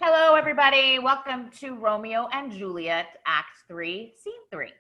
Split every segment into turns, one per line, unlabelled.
Hello, everybody. Welcome to Romeo and Juliet, Act 3, Scene 3.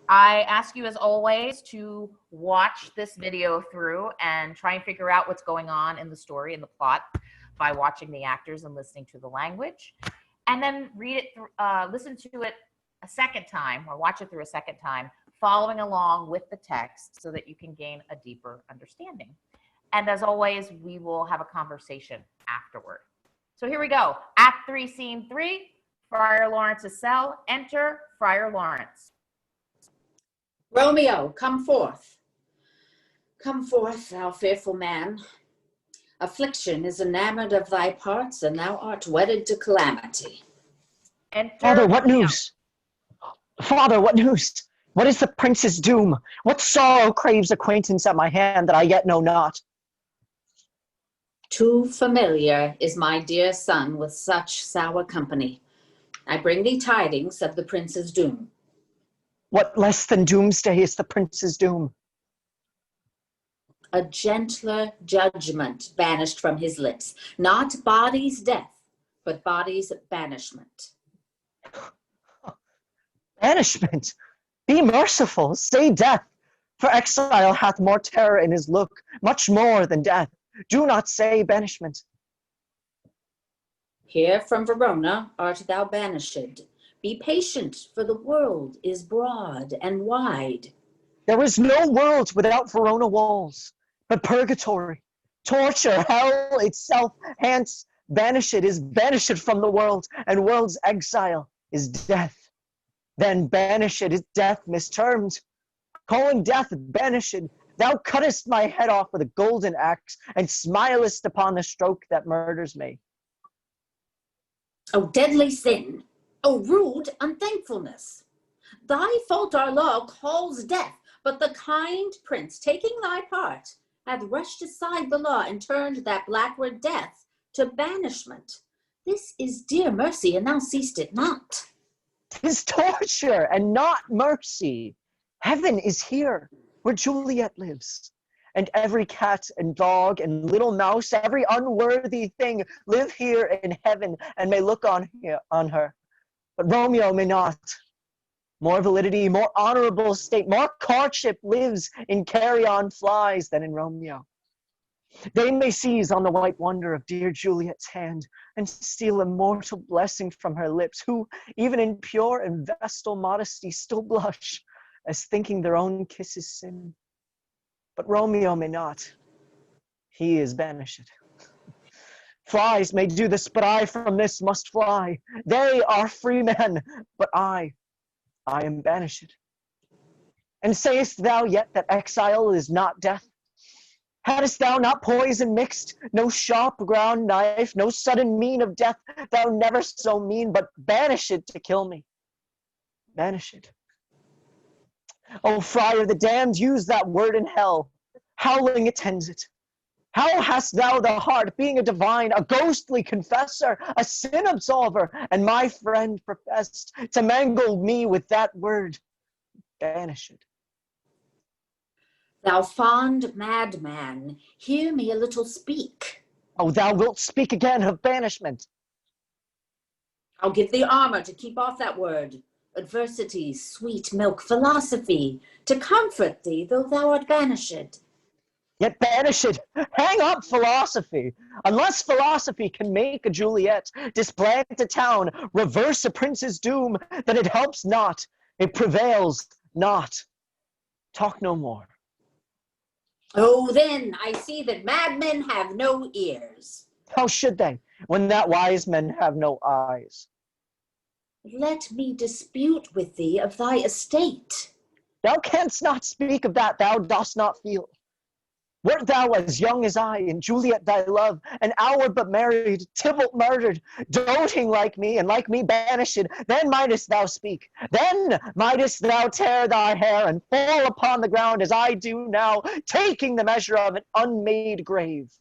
I ask you, as always, to watch this video through and try and figure out what's going on in the story and the plot by watching the actors and listening to the language. And then read it, listen to it a second time or watch it through a second time, following along with the text so that you can gain a deeper understanding. And as always, we will have a conversation afterward. So here we go. Act 3, Scene 3, Friar Lawrence's cell. Enter Friar Lawrence.
Romeo, come forth. Come forth, thou fearful man. Affliction is enamored of thy parts, and thou art wedded to calamity.
Enter
Father, what
Romeo.
news? Father, what news? What is the prince's doom? What sorrow craves acquaintance at my hand that I yet know not?
Too familiar is my dear son with such sour company. I bring thee tidings of the prince's doom.
What less than doomsday is the prince's doom?
A gentler judgment banished from his lips, not body's death, but body's banishment.
Banishment! Be merciful, say death, for exile hath more terror in his look, much more than death. Do not say banishment.
Here from Verona art thou banished. Be patient, for the world is broad and wide.
There is no world without Verona walls, but purgatory, torture, hell itself, hence banished is banished from the world, and world's exile is death. Then banished is death mistermed. Calling death banished, thou cuttest my head off with a golden axe, and smilest upon the stroke that murders me.
O deadly sin! O rude unthankfulness! Thy fault our law calls death, but the kind prince, taking thy part, hath rushed aside the law and turned that black word death to banishment. This is dear mercy, and thou seest it not.
'Tis torture and not mercy. Heaven is here, where Juliet lives. And every cat and dog and little mouse, every unworthy thing live here in heaven and may look on her. But Romeo may not. More validity, more honorable state, more courtship lives in carrion flies than in Romeo. They may seize on the white wonder of dear Juliet's hand and steal immortal blessing from her lips, who, even in pure and vestal modesty, still blush as thinking their own kisses sin. But Romeo may not. He is banished. Flies may do this, but I from this must fly. They are free men, but I am banished. And sayest thou yet that exile is not death? Hadst thou not poison mixed, no sharp ground knife, no sudden mean of death, thou never so mean, but banished to kill me. Banished. O friar, the damned use that word in hell. Howling attends it. How hast thou the heart, being a divine, a ghostly confessor, a sin absolver, and my friend professed, to mangle me with that word, banished?
Thou fond madman, hear me a little speak.
Oh, thou wilt speak again of banishment.
I'll give thee armor to keep off that word. Adversity, sweet milk, philosophy, to comfort thee, though thou art banished.
Yet banished, hang up philosophy. Unless philosophy can make a Juliet, displant a town, reverse a prince's doom, then it helps not, it prevails not. Talk no more.
Oh, then I see that madmen have no ears.
How should they, when that wise men have no eyes?
Let me dispute with thee of thy estate.
Thou canst not speak of that thou dost not feel. Wert thou as young as I, and Juliet thy love, an hour but married, Tybalt murdered, doting like me, and like me banished, then mightest thou speak. Then mightest thou tear thy hair and fall upon the ground as I do now, taking the measure of an unmade grave.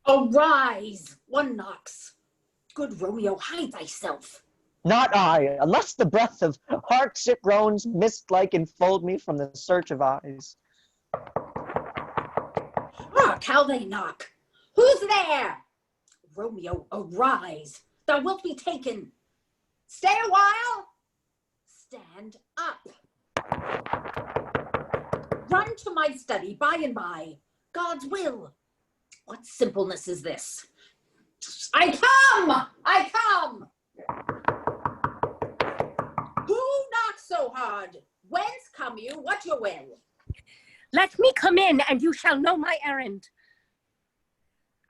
Arise, one knocks. Good Romeo, hide thyself.
Not I, unless the breath of heart-sick groans mist-like enfold me from the search of eyes.
Hark, how they knock. Who's there? Romeo, arise. Thou wilt be taken. Stay a while. Stand up. Run to my study by and by. God's will. What simpleness is this? I come! I come! Who knocks so hard? Whence come you? What you will?
Let me come in, and you shall know my errand.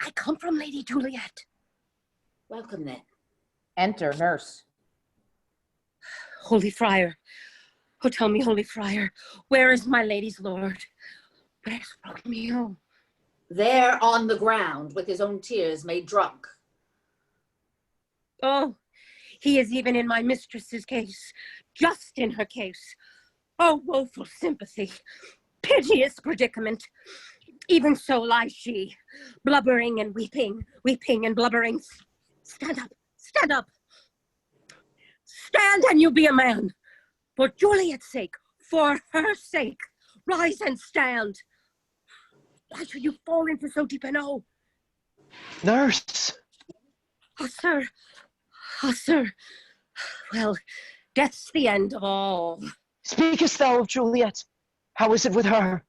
I come from Lady Juliet.
Welcome then.
Enter nurse.
Holy Friar, oh, tell me, Holy Friar, where is my lady's lord? Where's Romeo?
There on the ground, with his own tears made drunk.
Oh, he is even in my mistress's case, just in her case. Oh, woeful sympathy, piteous predicament. Even so lies she, blubbering and weeping, weeping and blubbering. Stand up, stand up. Stand and you be a man. For Juliet's sake, for her sake, rise and stand. Why should you fall into so deep an O?
Nurse!
Oh, sir. Oh, sir. Well, death's the end of all.
Speakest thou of Juliet? How is it with her?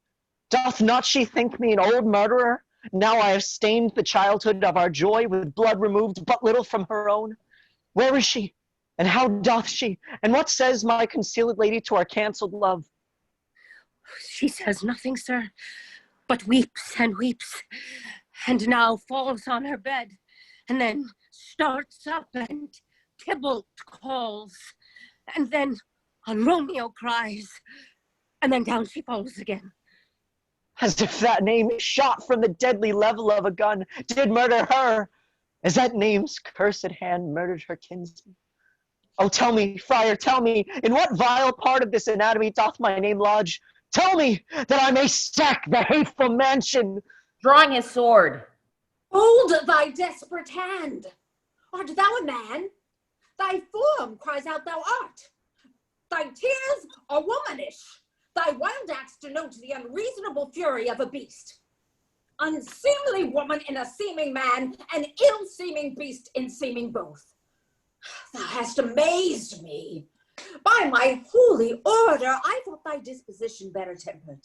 Doth not she think me an old murderer? Now I have stained the childhood of our joy with blood removed but little from her own. Where is she? And how doth she? And what says my concealed lady to our cancelled love?
She says nothing, sir, but weeps and weeps, and now falls on her bed, and then starts up and Tybalt calls, and then on Romeo cries, and then down she falls again.
As if that name shot from the deadly level of a gun did murder her, as that name's cursed hand murdered her kinsman. Oh, tell me, friar, tell me, in what vile part of this anatomy doth my name lodge? Tell me, that I may sack the hateful mansion.
Drawing his sword.
Hold thy desperate hand. Art thou a man? Thy form cries out thou art. Thy tears are womanish. Thy wild acts denote the unreasonable fury of a beast. Unseemly woman in a seeming man, and ill-seeming beast in seeming both. Thou hast amazed me. By my holy order, I thought thy disposition better tempered.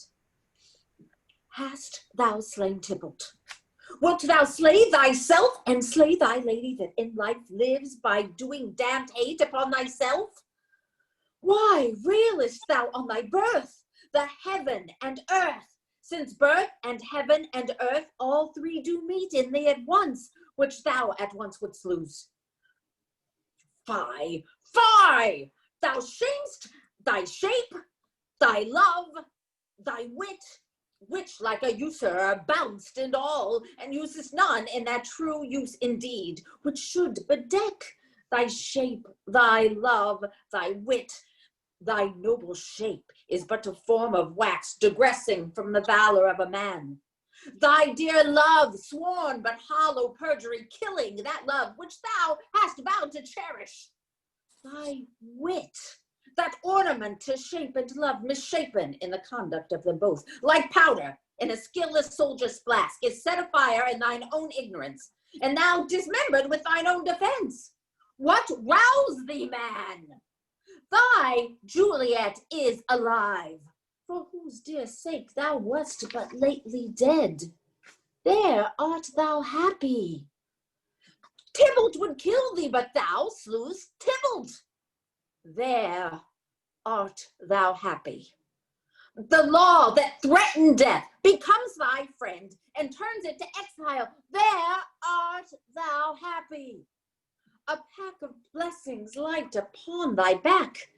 Hast thou slain Tybalt? Wilt thou slay thyself and slay thy lady that in life lives by doing damned hate upon thyself? Why railest thou on thy birth, the heaven and earth, since birth and heaven and earth all three do meet in thee at once, which thou at once wouldst lose? Fie, fie! Thou shamest thy shape, thy love, thy wit, which like a usurer bounced in all, and usest none in that true use indeed, which should bedeck thy shape, thy love, thy wit. Thy noble shape is but a form of wax, digressing from the valor of a man. Thy dear love, sworn but hollow perjury, killing that love which thou hast vowed to cherish. Thy wit, that ornament to shape and love, misshapen in the conduct of them both, like powder in a skilless soldier's flask, is set afire in thine own ignorance, and now dismembered with thine own defense. What rouse thee, man? Thy Juliet is alive, for whose dear sake thou wast but lately dead. There art thou happy. Tybalt would kill thee, but thou slewest Tybalt. There art thou happy. The law that threatened death becomes thy friend and turns it to exile. There art thou happy. A pack of blessings light upon thy back.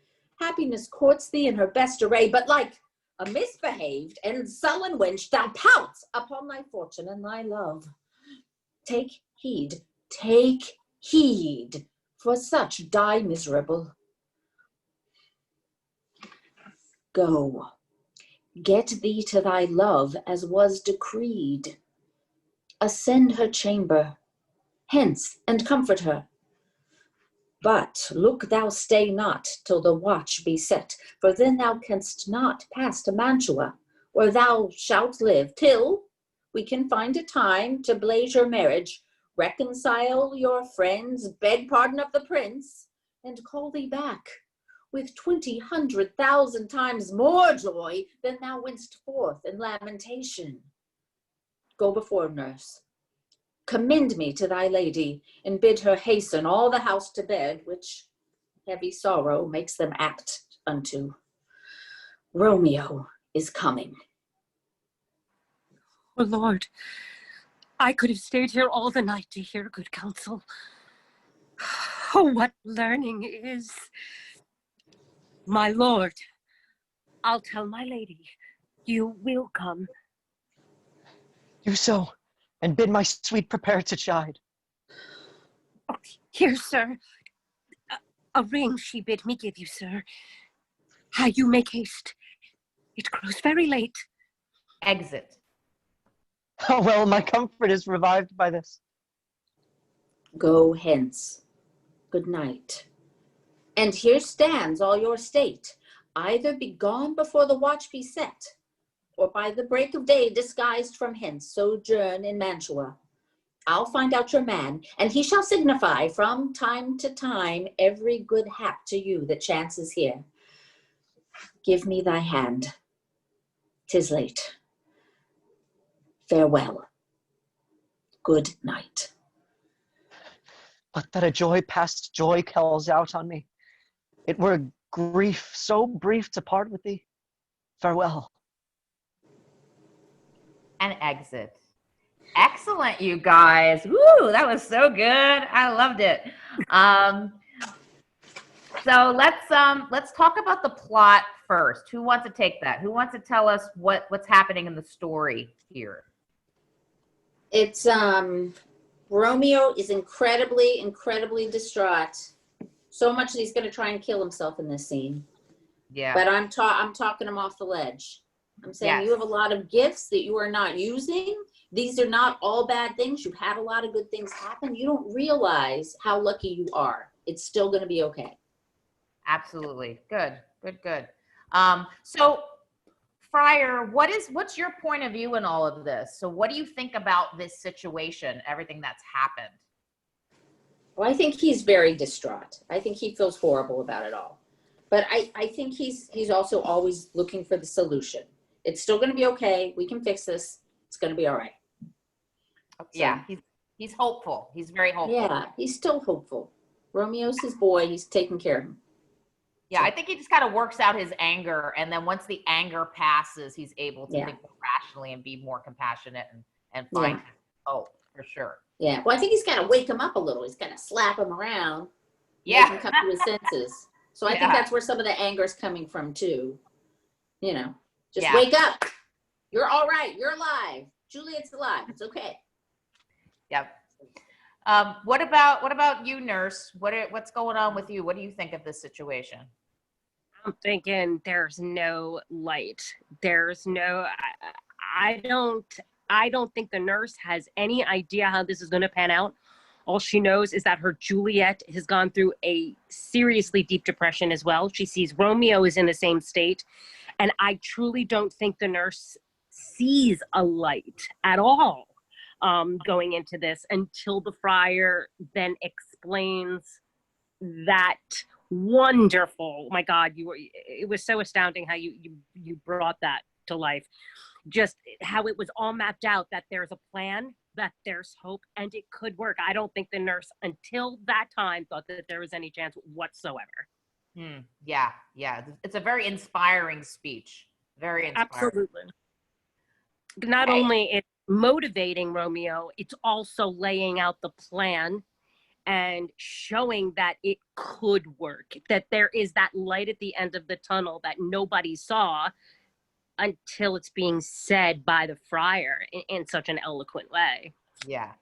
Happiness courts thee in her best array, but like a misbehaved and sullen wench, thou pouts upon thy fortune and thy love. Take heed, for such die miserable. Go, get thee to thy love as was decreed. Ascend her chamber, hence, and comfort her. But look thou stay not till the watch be set, for then thou canst not pass to Mantua, where thou shalt live till, We can find a time to blaze your marriage, reconcile your friends, beg pardon of the prince, and call thee back with 20,100,000 times more joy than thou wentst forth in lamentation. Go before, nurse. Commend me to thy lady, and bid her hasten all the house to bed, which heavy sorrow makes them act unto. Romeo is coming.
Oh, Lord, I could have stayed here all the night to hear good counsel. Oh, what learning is. My lord, I'll tell my lady. You will come.
Do so, and bid my sweet prepare to chide.
Oh, here, sir. A ring she bid me give you, sir. How you make haste. It grows very late.
Exit.
Oh, well, my comfort is revived by this.
Go hence. Good night. And here stands all your state. Either be gone before the watch be set, or by the break of day disguised from hence sojourn in Mantua. I'll find out your man, and he shall signify from time to time every good hap to you that chances here. Give me thy hand. 'Tis late. Farewell. Good night.
But that a joy past joy calls out on me. It were grief so brief to part with thee. Farewell.
And exit. Excellent, you guys. Woo, that was so good. I loved it. So let's talk about the plot first. Who wants to take that? Who wants to tell us what's happening in the story here?
It's Romeo is incredibly distraught. So much that he's going to try and kill himself in this scene.
Yeah.
But I'm talking him off the ledge. I'm saying you have a lot of gifts that you are not using. These are not all bad things. You've had a lot of good things happen. You don't realize how lucky you are. It's still going to be okay.
Absolutely. Good. So Friar, what's your point of view in all of this? So what do you think about this situation, everything that's happened?
Well, I think he's very distraught. I think he feels horrible about it all. But I think he's also always looking for the solution. It's still going to be okay. We can fix this. It's going to be all right.
Yeah, he's hopeful. He's very hopeful.
Yeah, he's still hopeful. Romeo's his boy. He's taking care of him.
Yeah, I think he just kind of works out his anger, and then once the anger passes, he's able to think more rationally and be more compassionate and find his hope for sure.
Yeah, well, I think he's got to wake him up a little. He's got to slap him around, make him come to his senses. So I think that's where some of the anger is coming from too. You know, just wake up. You're all right. You're alive. Juliet's alive. It's okay.
Yep. What about you, nurse? What's going on with you? What do you think of this situation?
I'm thinking there's no light. There's no. I don't think the nurse has any idea how this is going to pan out. All she knows is that her Juliet has gone through a seriously deep depression as well. She sees Romeo is in the same state. And I truly don't think the nurse sees a light at all going into this until the friar then explains that wonderful, my God, it was so astounding how you brought that to life. Just how it was all mapped out, that there's a plan, that there's hope, and it could work. I don't think the nurse until that time thought that there was any chance whatsoever.
Yeah. It's a very inspiring speech. Very inspiring.
Absolutely. Not only it's motivating Romeo, it's also laying out the plan and showing that it could work, that there is that light at the end of the tunnel that nobody saw until it's being said by the friar in such an eloquent way.
Yeah.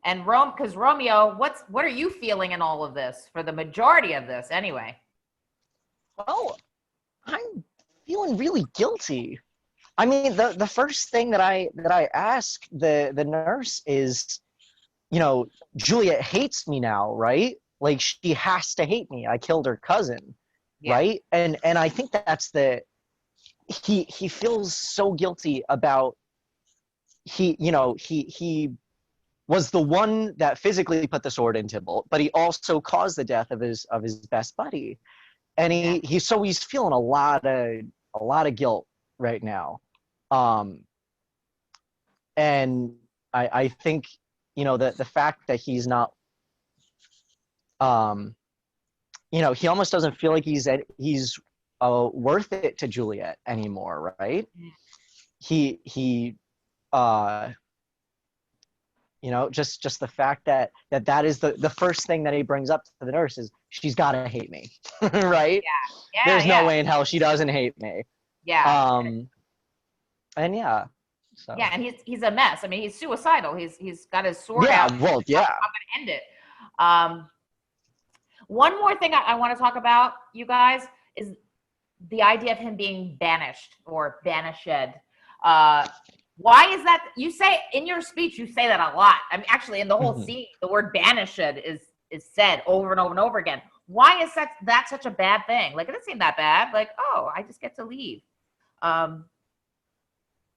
And because Romeo, what are you feeling in all of this for the majority of this anyway?
Well, I'm feeling really guilty. I mean, the first thing that I ask the nurse is, you know, Juliet hates me now, right? Like, she has to hate me. I killed her cousin, right? And I think that's he feels so guilty about he was the one that physically put the sword in Tybalt, but he also caused the death of his best buddy, and he's feeling a lot of guilt right now, and I think the fact that he's not, he almost doesn't feel like he's worth it to Juliet anymore, right? He just the fact that is the first thing that he brings up to the nurse is, she's gotta hate me. Right? There's no way in hell she doesn't hate me. And so
yeah, and he's a mess. I mean, he's suicidal. He's got his sword out.
Well,
I'm gonna end it. One more thing I want to talk about, you guys, is the idea of him being banished or banished. Why is that? You say in your speech, you say that a lot. I mean, actually, in the whole scene, the word banished is said over and over and over again. Why is that such a bad thing? Like, it doesn't seem that bad. Like, oh, I just get to leave.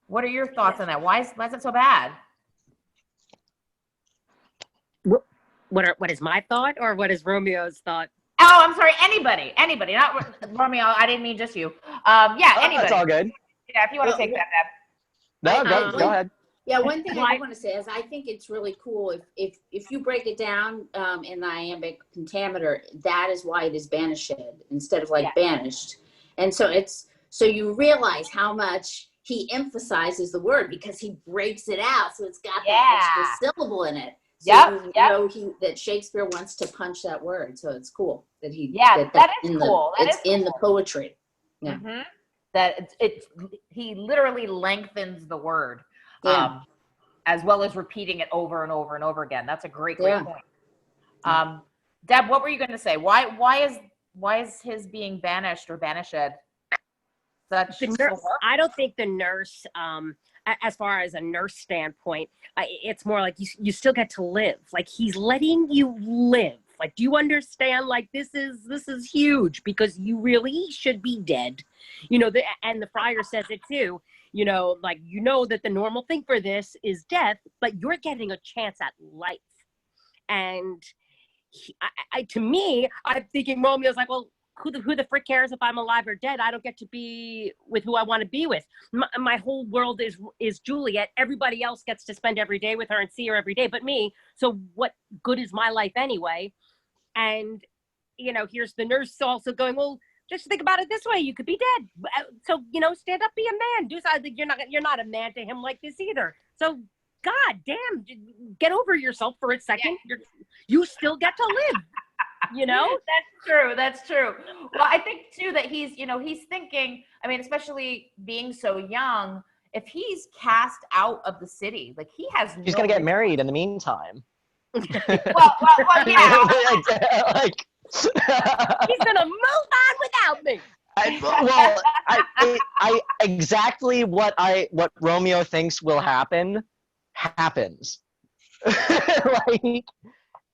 What are your thoughts on that? Why is it so bad?
What is my thought, or what is Romeo's thought?
Oh, I'm sorry. Anybody, not Romeo. I didn't mean just you. Anybody.
That's all good.
Yeah, if you want to take that, Deb.
No, go ahead.
Yeah, one thing I want to say is I think it's really cool if you break it down in the iambic pentameter, that is why it is banished instead of banished. And so you realize how much he emphasizes the word, because he breaks it out, so it's got that extra syllable in it. So you know that Shakespeare wants to punch that word, so it's cool that he.
That is cool.
It's in the poetry. Yeah.
Mm-hmm. That he literally lengthens the word, as well as repeating it over and over and over again. That's a great point. Deb, what were you going to say? Why is his being banished or banished such?
I don't think the nurse, as far as a nurse standpoint, it's more like you still get to live. Like, he's letting you live. Like, do you understand? Like, this is huge, because you really should be dead. And the friar says it too. That the normal thing for this is death, but you're getting a chance at life. And to me, I'm thinking Romeo's like, well, who the frick cares if I'm alive or dead? I don't get to be with who I want to be with. My whole world is Juliet. Everybody else gets to spend every day with her and see her every day but me. So what good is my life anyway? And, here's the nurse also going, well, just think about it this way. You could be dead. So, stand up, be a man. Do something. You're not a man to him like this either. So, God damn, get over yourself for a second. Yeah. You still get to live.
That's true. Well, I think too that he's thinking, I mean, especially being so young, if he's cast out of the city, like, he's
gonna get married in the meantime.
well, yeah.
He's gonna move on without me.
Exactly what Romeo thinks will happen happens. Like,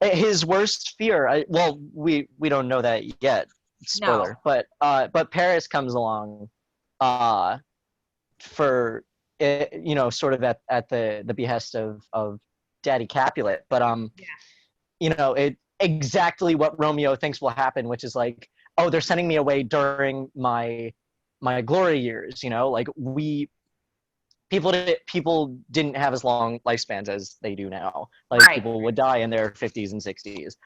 his worst fear. We don't know that yet. Spoiler. No. But Paris comes along, for sort of at the behest of Daddy Capulet. But it exactly what Romeo thinks will happen, which is like, oh, they're sending me away during my glory years. Like, people didn't have as long lifespans as they do now. Like, people would die in their 50s and 60s.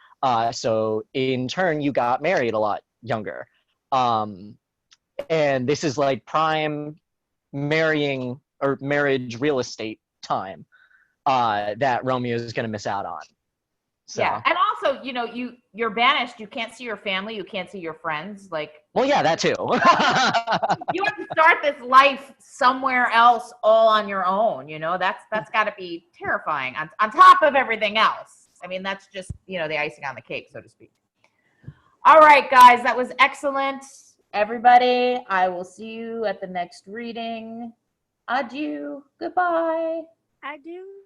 So in turn, you got married a lot younger. And this is like prime marrying or marriage real estate time that Romeo is going to miss out on. So.
Yeah, and also, you're banished. You can't see your family. You can't see your friends. Like,
well, yeah, that too.
You have to start this life somewhere else, all on your own. That's got to be terrifying. On top of everything else. I mean, that's just the icing on the cake, so to speak. All right, guys, that was excellent. Everybody, I will see you at the next reading. Adieu. Goodbye.
Adieu.